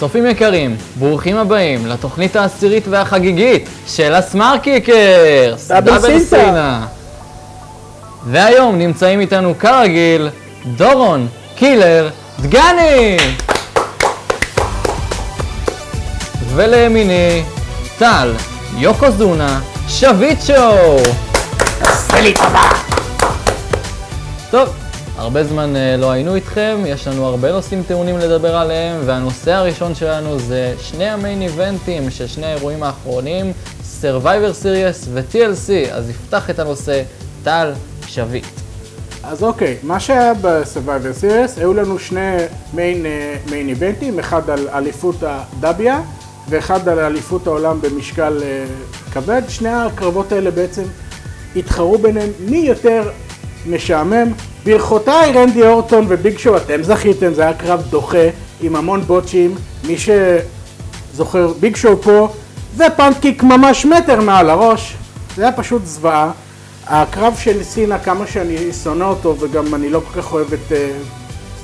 צופים יקרים, ברוכים הבאים לתוכנית העשירית והחגיגית של הסמארקיקרס, דאבל סינה. והיום נמצאים איתנו כרגיל דורון קילר דגני. ולימיני טל יוקוזונה שוויצ'ו. עשה לי טובה. טוב, הרבה זמן לא היינו איתכם, יש לנו הרבה נושאים טעונים לדבר עליהם, והנושא הראשון שלנו זה שני המיין איבנטים של שני האירועים האחרונים, Survivor Series ו-TLC, אז יפתח את הנושא טל שביט. אז אוקיי, מה שהיה ב-Survivor Series, היו לנו שני מיין איבנטים, אחד על אליפות הדאביה ואחד על אליפות העולם במשקל כבד. שני הקרבות האלה בעצם התחרו ביניהם מי יותר משעמם. ברכותיי רנדי אורטון וביג שואו, אתם זכיתם, זה היה קרב דוחה עם המון בוטשים. מי שזוכר, ביג שואו פה ופאנקיק ממש מטר מעל הראש, זה היה פשוט זוועה. הקרב של סינה, כמה שאני שונא אותו וגם אני לא כל כך אוהב את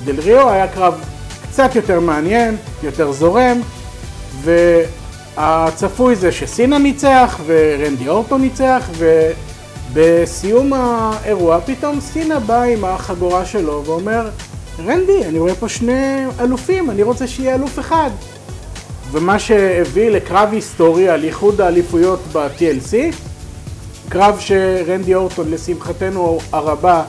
דל ריו, היה קרב קצת יותר מעניין, יותר זורם, והצפוי זה שסינה ניצח ורנדי אורטון ניצח, ובסיום האירוע פתאום סינה בא עם החגורה שלו ואומר, רנדי, אני רואה פה שני אלופים, אני רוצה שיהיה אלוף אחד. ומה שהביא לקרב היסטורי על איחוד האליפויות ב-TLC, קרב שרנדי אורטון לשמחתנו הרבה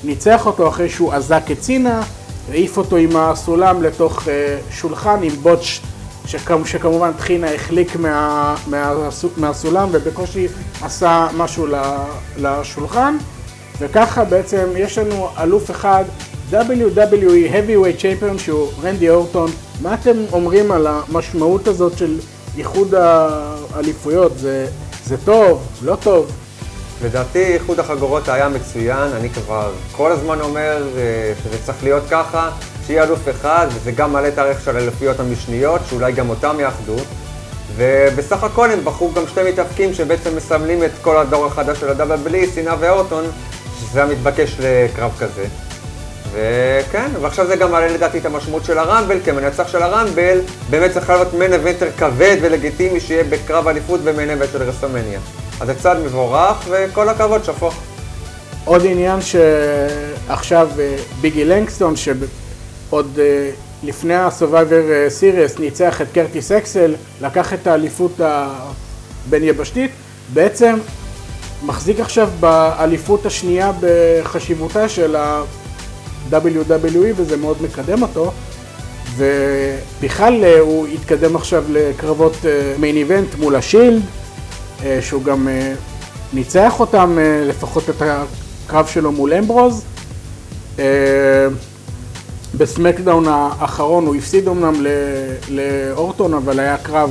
ניצח אותו אחרי שהוא עזק את סינה, העיף אותו עם הסולם לתוך שולחן עם בוטש שכמובן תחינה החליק מהסולם ובקושי עשה משהו לשולחן, וככה בעצם יש לנו אלוף אחד WWE Heavyweight Champion שהוא רנדי אורטון. מה אתם אומרים על המשמעות הזאת של איחוד האליפויות? זה טוב? לא טוב? לדעתי איחוד החגורות היה מצוין, אני כבר כל הזמן אומר שזה צריך להיות ככה, שיהיה אלוף אחד, וזה גם מעלה את הערך של האלופיות המשניות, שאולי גם אותם יאחדו. ובסך הכל הם בחרו גם שתי מתאבקים שבעצם מסמלים את כל הדור החדש של הדאבל, סינה ואורטון, שזה המתבקש לקרב כזה. וכן, ועכשיו זה גם מעלה לדעתי את המשמעות של הרמבל, כי המנצח של הרמבל באמת צריך להיות מיין איבנטר כבד ולגיטימי שיהיה בקרב אליפות ומיין איבנט של רסלמניה. אז זה צעד מבורך וכל הכבוד, שפו. עוד עניין שעכשיו ביגי לנגסטון, שעוד לפני ה-Survivor Series ניצח את קרטיס אקסל, לקח את האליפות הבין יבשתית, בעצם מחזיק עכשיו באליפות השנייה בחשיבותה של WWE, וזה מאוד מקדם אותו, ובכלל הוא התקדם עכשיו לקרבות מיין איבנט מול השילד, שהוא גם ניצח אותם, לפחות את הקרב שלו מול אמברוז. בסמקדאון האחרון הוא הפסיד אמנם לאורטון, אבל היה קרב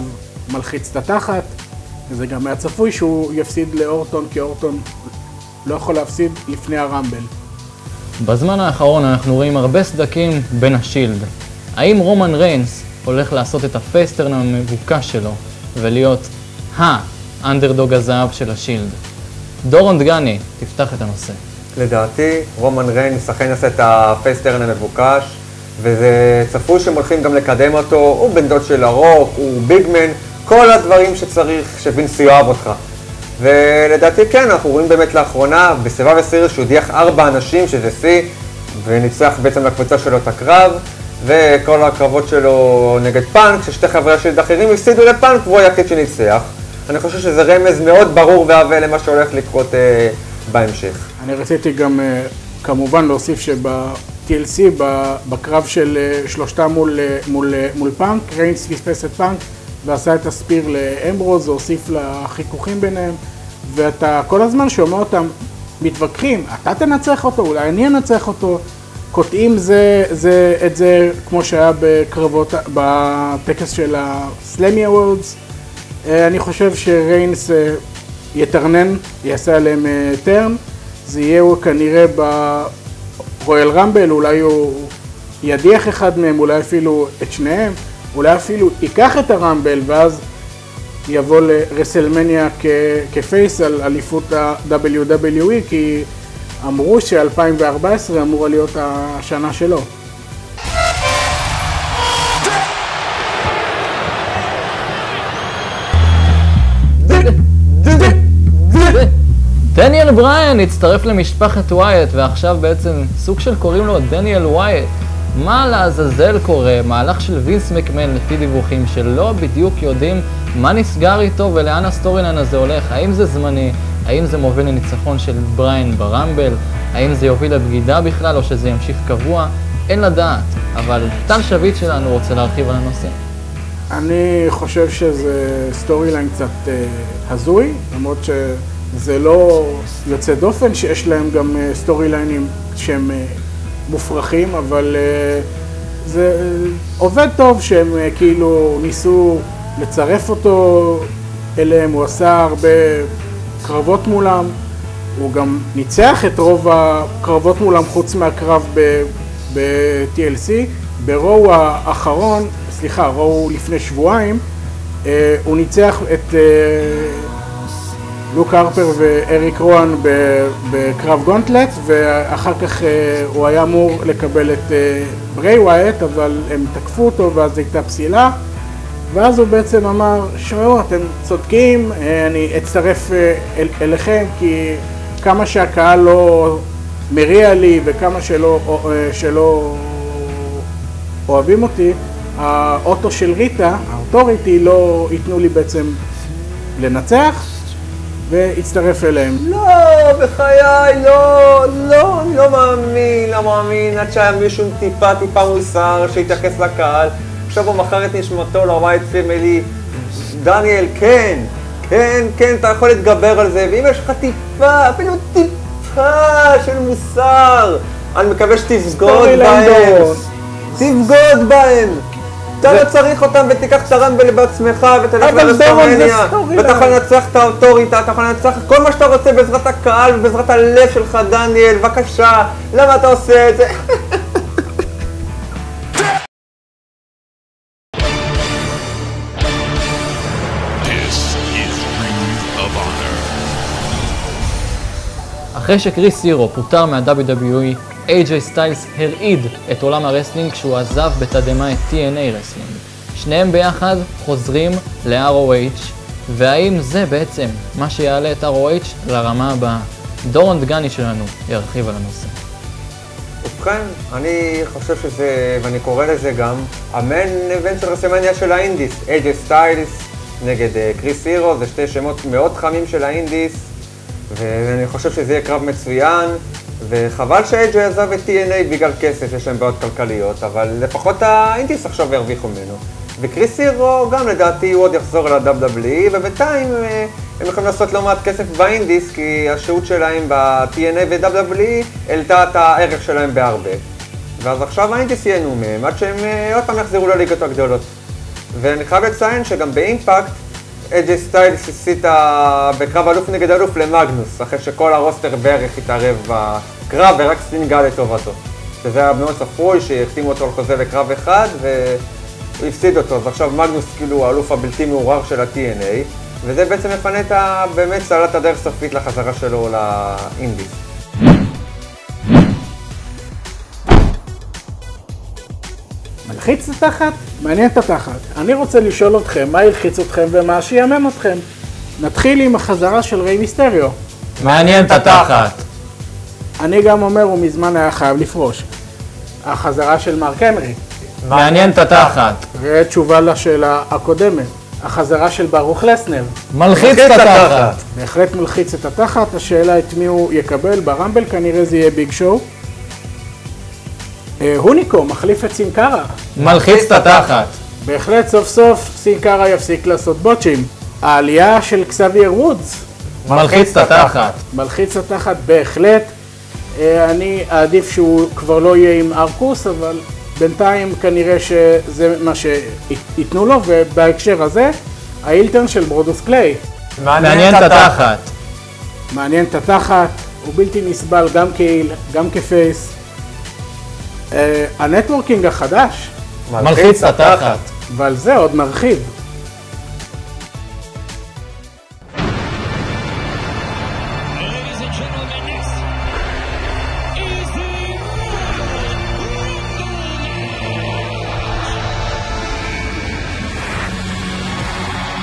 מלחיץ את התחת, וזה גם היה צפוי שהוא יפסיד לאורטון, כי אורטון לא יכול להפסיד לפני הרמבל. בזמן האחרון אנחנו רואים הרבה סדקים בין השילד. האם רומן ריינס הולך לעשות את הפייסטרן המבוקש שלו ולהיות האנדרדוג הזהב של השילד? דורון דגני, תפתח את הנושא. לדעתי, רומן ריינס אכן יעשה את הפייסטרן המבוקש, וזה צפוי שהם הולכים גם לקדם אותו, הוא בן דוד של הרוק, הוא ביגמן, כל הדברים שצריך שווינס יאהב אותך. ולדעתי כן, אנחנו רואים באמת לאחרונה בסבב הסיריס שהוא הדיח 4 אנשים שזה שיא, וניצח בעצם לקבוצה שלו את הקרב, וכל הקרבות שלו נגד פאנק, ששתי חברי השילד אחרים הפסידו לפאנק והוא היחיד שניצח. אני חושב שזה רמז מאוד ברור והווה למה שהולך לקרות בהמשך. אני רציתי גם כמובן להוסיף שב-TLC, בקרב של שלושתם מול פאנק, ריינס פספס את פאנק ועשה את הספיר לאמברוז, הוסיף לחיכוכים ביניהם, ואתה כל הזמן שומע אותם מתווכחים, אתה תנצח אותו, אולי אני אנצח אותו, קוטעים את זה כמו שהיה בקרבות, בטקס של הסלמי אוורדס. אני חושב שריינס יתרנן, יעשה עליהם טרן, זה יהיה כנראה ברויאל רמבל, אולי הוא ידיח אחד מהם, אולי אפילו את שניהם, אולי אפילו ייקח את הרמבל ואז יבוא לרסלמניה כפייס על אליפות ה-WWE, כי אמרו ש-2014 אמורה להיות השנה שלו. The דניאל בריין הצטרף למשפחת ווייט, ועכשיו בעצם סוג של קוראים לו דניאל ווייט. מה לעזאזל קורה? מהלך של וינס מקמן לפי דיווחים שלא בדיוק יודעים מה נסגר איתו ולאן הסטוריליין הזה הולך. האם זה זמני? האם זה מוביל לניצחון של בריין ברמבל? האם זה יוביל לבגידה בכלל או שזה ימשיך קבוע? אין לדעת, אבל טל שביט שלנו רוצה להרחיב על הנושא. אני חושב שזה סטוריליין קצת הזוי, למרות שזה לא יוצא דופן, שיש להם גם סטוריליינים שהם מופרכים, אבל זה עובד טוב שהם כאילו ניסו לצרף אותו אליהם, הוא עשה הרבה קרבות מולם, הוא גם ניצח את רוב הקרבות מולם חוץ מהקרב ב-TLC, ברואו האחרון, סליחה, רואו לפני שבועיים, הוא ניצח את לוק הרפר ואריק רואן בקרב גונטלט, ואחר כך הוא היה אמור לקבל את ברי ווייט, אבל הם תקפו אותו ואז הייתה פסילה, ואז הוא בעצם אמר, שמעו, אתם צודקים, אני אצטרף אליכם, כי כמה שהקהל לא מריע לי וכמה שלא אוהבים אותי, האוטו של ריטה, האוטוריטי, לא ייתנו לי בעצם לנצח, והצטרף אליהם. לא, בחיי, לא, אני לא מאמין, עד שהיה מישהו טיפה מוסר שהתייחס לקהל, עכשיו הוא מכר את נשמתו לווייט פמילי. דניאל, כן, אתה יכול להתגבר על זה, ואם יש לך טיפה, אפילו טיפה של מוסר, אני מקווה שתבגוד בהם. אתה לא צריך אותם ותיקח את הרמבל בעצמך ותלך לרסלמניה, ואתה יכול לנצח את האוטוריטה, אתה יכול לנצח כל מה שאתה רוצה בעזרת הקהל ובעזרת הלב שלך, דניאל, בבקשה, למה אתה עושה את זה? אחרי שקריס הירו פוטר מה-WWE, AJ סטיילס הרעיד את עולם הרסלינג כשהוא עזב בתדהמה את TNA רסלינג. שניהם ביחד חוזרים ל-ROH, והאם זה בעצם מה שיעלה את ROH לרמה הבאה? דורון דגני שלנו ירחיב על הנושא. ובכן, אני חושב שזה, ואני קורא לזה גם, המיין איבנט של רסלמניה של האינדיס. AJ סטיילס נגד קריס הירו, זה שתי שמות מאוד חמים של האינדיס, ואני חושב שזה יהיה קרב מצוין, וחבל ש-AJ עזב את TNA בגלל כסף, יש להם בעיות כלכליות, אבל לפחות האינדיס עכשיו ירוויחו ממנו. וקריס הירו גם לדעתי הוא עוד יחזור ל-WWE, ובינתיים הם יכולים לעשות לא מעט כסף באינדיס, כי השהות שלהם ב-TNA ו-WWE העלתה את הערך שלהם בהרבה. ואז עכשיו האינדיס ייהנו מהם, עד שהם עוד פעם יחזרו לליגות הגדולות. ואני חייב לציין שגם באימפקט, AJ סטיילס הסיט בקרב אלוף נגד אלוף למאגנוס, אחרי שכל הרוסטר בערך התערב בקרב ורק סטינגה לטובתו. שזה היה מאוד צפוי שהחתימו אותו על חוזה לקרב אחד והוא הפסיד אותו, אז עכשיו מאגנוס כאילו האלוף הבלתי מעורר של ה-TNA, וזה בעצם מפנה את באמת סללת הדרך סופית לחזרה שלו לאינדיס. מלחיץ את התחת? מעניין את התחת. אני רוצה לשאול אתכם מה ילחיץ אתכם ומה שיאמן אתכם. נתחיל עם החזרה של ריי מיסטריו. מעניין את התחת. אני גם אומר, הוא מזמן היה חייב לפרוש. החזרה של מרק הנרי. מעניין את התחת. ותשובה לשאלה הקודמת. החזרה של ברוך לסנר. מלחיץ את התחת. בהחלט מלחיץ את התחת. השאלה את מי הוא יקבל ברמבל, כנראה זה יהיה ביג שואו. הוניקו מחליף את סינקרה. מלחיץ את התחת. בהחלט סוף סוף סינקרה יפסיק לעשות בוטשים. העלייה של קסאבייר וודס. מלחיץ את התחת. מלחיץ את התחת בהחלט. אני אעדיף שהוא כבר לא יהיה עם ארקוס, אבל בינתיים כנראה שזה מה שיתנו לו, ובהקשר הזה, האילטרן של ברודוס קליי. מעניין את התחת. מעניין את התחת, הוא בלתי נסבל גם כהיל, גם כפייס. הנטוורקינג החדש. מלחיץ את התחת. ועל זה עוד נרחיב.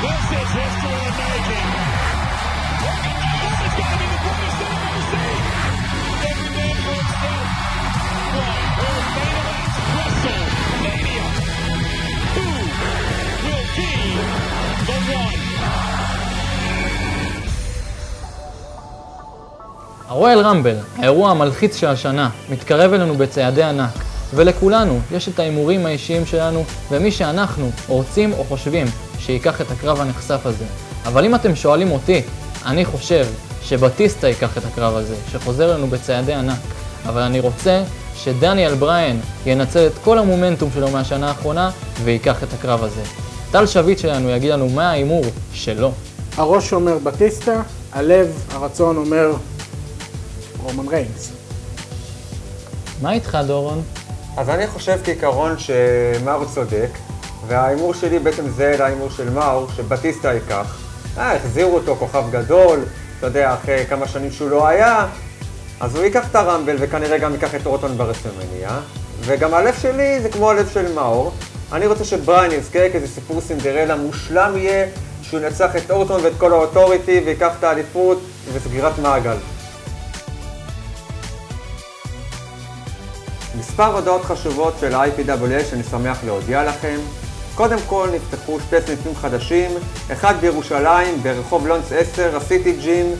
This is history making. Oh, it's going to be the greatest הרואל רמבל, האירוע המלחיץ של השנה, מתקרב אלינו בצעדי ענק, ולכולנו יש את ההימורים האישיים שלנו, ומי שאנחנו רוצים או חושבים שיקח את הקרב הנחשף הזה. אבל אם אתם שואלים אותי, אני חושב שבטיסטה ייקח את הקרב הזה, שחוזר לנו בצעדי ענק. אבל אני רוצה שדניאל בריין ינצל את כל המומנטום שלו מהשנה האחרונה ויקח את הקרב הזה. טל שביט שלנו יגיד לנו מה ההימור שלו. הראש אומר בטיסטה, הלב, הרצון אומר רומן ריינס. מה איתך דורון? אז אני חושב כעיקרון שמאור צודק, וההימור שלי בעצם זה להימור של מאור, שבטיסטה ייקח. החזירו אותו כוכב גדול, אתה יודע, אחרי כמה שנים שהוא לא היה, אז הוא ייקח את הרמבל וכנראה גם ייקח את אורטון ברסלמניה, וגם הלב שלי זה כמו הלב של מאור. אני רוצה שבריין יזכה כאיזה סיפור סינדרלה מושלם יהיה, שהוא ינצח את אורטון ואת כל האוטוריטי ויקח את האליפות וסגירת מעגל. מספר הודעות חשובות של ה-IPWA שאני שמח להודיע לכם. קודם כל נפתחו שתי סניפים חדשים, אחד בירושלים ברחוב לונץ 10, הסיטי ג'ים,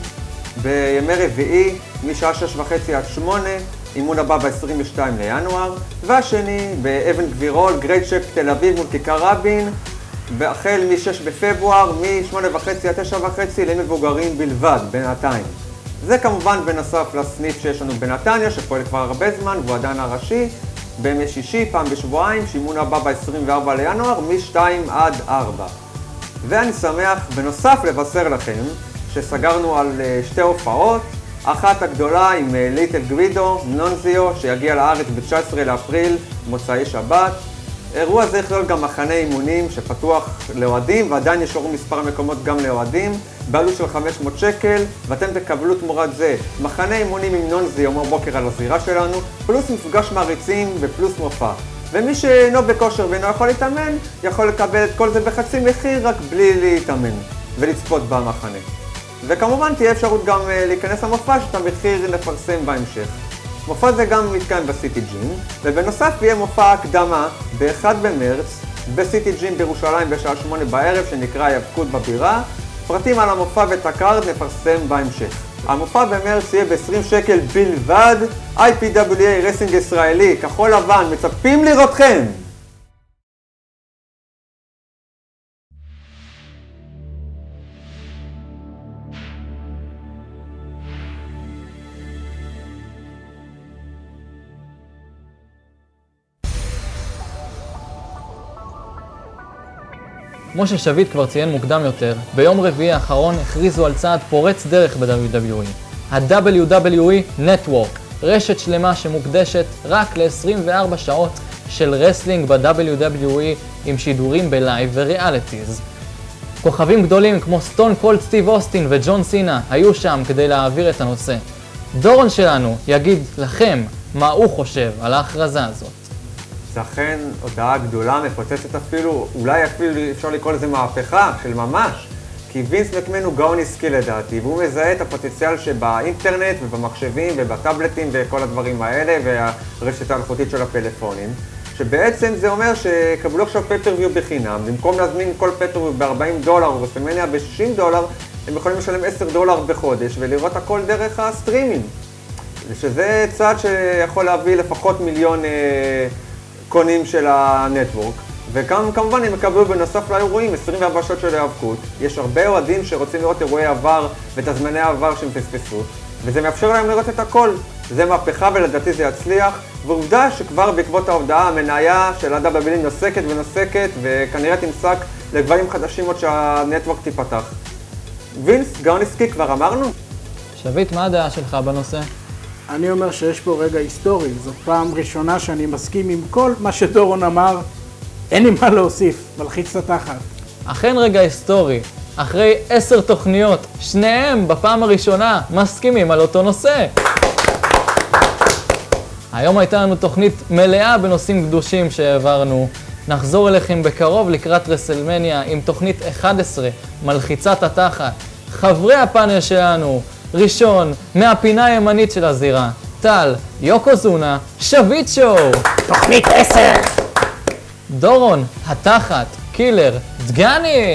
בימי רביעי משעה 6:30 עד 8, אימון הבא ב-22 לינואר, והשני באבן גבירול, גרייט שק תל אביב מול כיכר רבין, והחל מ-6 בפברואר, מ-8:30 עד 9:30 למבוגרים בלבד, בינתיים. זה כמובן בנוסף לסניף שיש לנו בנתניה, שפועל כבר הרבה זמן, והוא עדיין הראשי, בימי שישי, פעם בשבועיים, שאימון הבא ב-24 לינואר, מ-2 עד 4. ואני שמח בנוסף לבשר לכם שסגרנו על שתי הופעות, אחת הגדולה עם ליטל גרידו, נונזיו, שיגיע לארץ ב-19 לאפריל, מוצאי שבת. אירוע זה יכלול גם מחנה אימונים שפתוח לאוהדים, ועדיין ישארו מספר מקומות גם לאוהדים, בעלות של 500 שקל, ואתם תקבלו תמורת זה מחנה אימונים עם נונזיו בוקר על הזירה שלנו, פלוס מפגש מעריצים ופלוס מופע. ומי שאינו בכושר ואינו יכול להתאמן, יכול לקבל את כל זה בחצי מחיר, רק בלי להתאמן ולצפות במחנה. וכמובן תהיה אפשרות גם להיכנס למופע, שאת המחיר נפרסם בהמשך. מופע זה גם מתקיים בסיטי ג'ים, ובנוסף יהיה מופע הקדמה ב-1 במרץ בסיטי ג'ים בירושלים בשעה 8 בערב, שנקרא היאבקות בבירה. פרטים על המופע ואת הקארד נפרסם בהמשך. המופע במרץ יהיה ב-20 שקל בלבד. IPWA רסינג ישראלי, כחול לבן, מצפים לראותכם! כמו ששביט כבר ציין מוקדם יותר, ביום רביעי האחרון הכריזו על צעד פורץ דרך ב-WWE. ה-WWE Network, רשת שלמה שמוקדשת רק ל-24 שעות של רסלינג ב-WWE עם שידורים בלייב וריאליטיז. כוכבים גדולים כמו סטון קולד סטיב אוסטין וג'ון סינה היו שם כדי להעביר את הנושא. דורון שלנו יגיד לכם מה הוא חושב על ההכרזה הזאת. זה אכן הודעה גדולה, מפוצצת אפילו, אולי אפילו אפשר לקרוא לזה מהפכה של ממש. כי וינס מקמן הוא גאון עסקי לדעתי, והוא מזהה את הפוטנציאל שבאינטרנט ובמחשבים ובטאבלטים וכל הדברים האלה, והרשת האלחוטית של הפלאפונים. שבעצם זה אומר שקבלו עכשיו פייפריוויו בחינם, במקום להזמין כל פייפריוויו ב$40 או רסלמניה ב$60, הם יכולים לשלם $10 בחודש ולראות הכל דרך הסטרימינג. שזה צעד שיכול להביא לפחות מיליון קונים של הנטוורק. וגם כמובן הם יקבלו בנוסף לאירועים 24 שעות של היאבקות. יש הרבה אוהדים שרוצים לראות אירועי עבר ואת הזמני העבר שהם פספסו, וזה מאפשר להם לראות את הכל. זה מהפכה ולדעתי זה יצליח, ועובדה שכבר בעקבות ההודעה המניה של ה-WWE נוסקת וכנראה תמסק לגבהים חדשים עוד שהנטוורק תיפתח. וינס, גאון עסקי, כבר אמרנו? שביט, מה הדעה שלך בנושא? אני אומר שיש פה רגע היסטורי, זאת פעם ראשונה שאני מסכים עם כל מה שדורון אמר, אין לי מה להוסיף, מלחיץ את התחת. אכן רגע היסטורי, אחרי 10 תוכניות, שניהם בפעם הראשונה מסכימים על אותו נושא. היום הייתה לנו תוכנית מלאה בנושאים קדושים שהעברנו. נחזור אליכם בקרוב לקראת רסלמניה עם תוכנית 11, מלחיצת התחת. חברי הפאנל שלנו, ראשון, מהפינה הימנית של הזירה, טל, יוקוזונה, שביט שואו. תוכנית 10! דורון, התחת, קילר, דגני.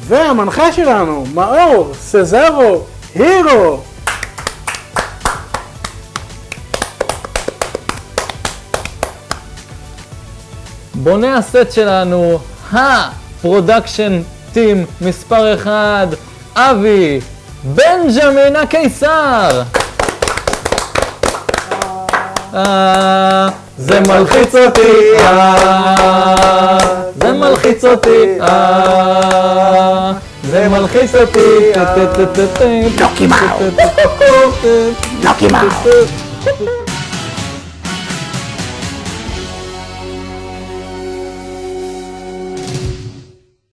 והמנחה שלנו, מאור, סזרו, הירו! בוני הסט שלנו, הפרודקשן טים מספר 1, אבי בנג'מין הקיסר. זה מלחיץ אותי, זה מלחיץ אותי, זה מלחיץ אותי. לוקי מאו! לוקי מאו!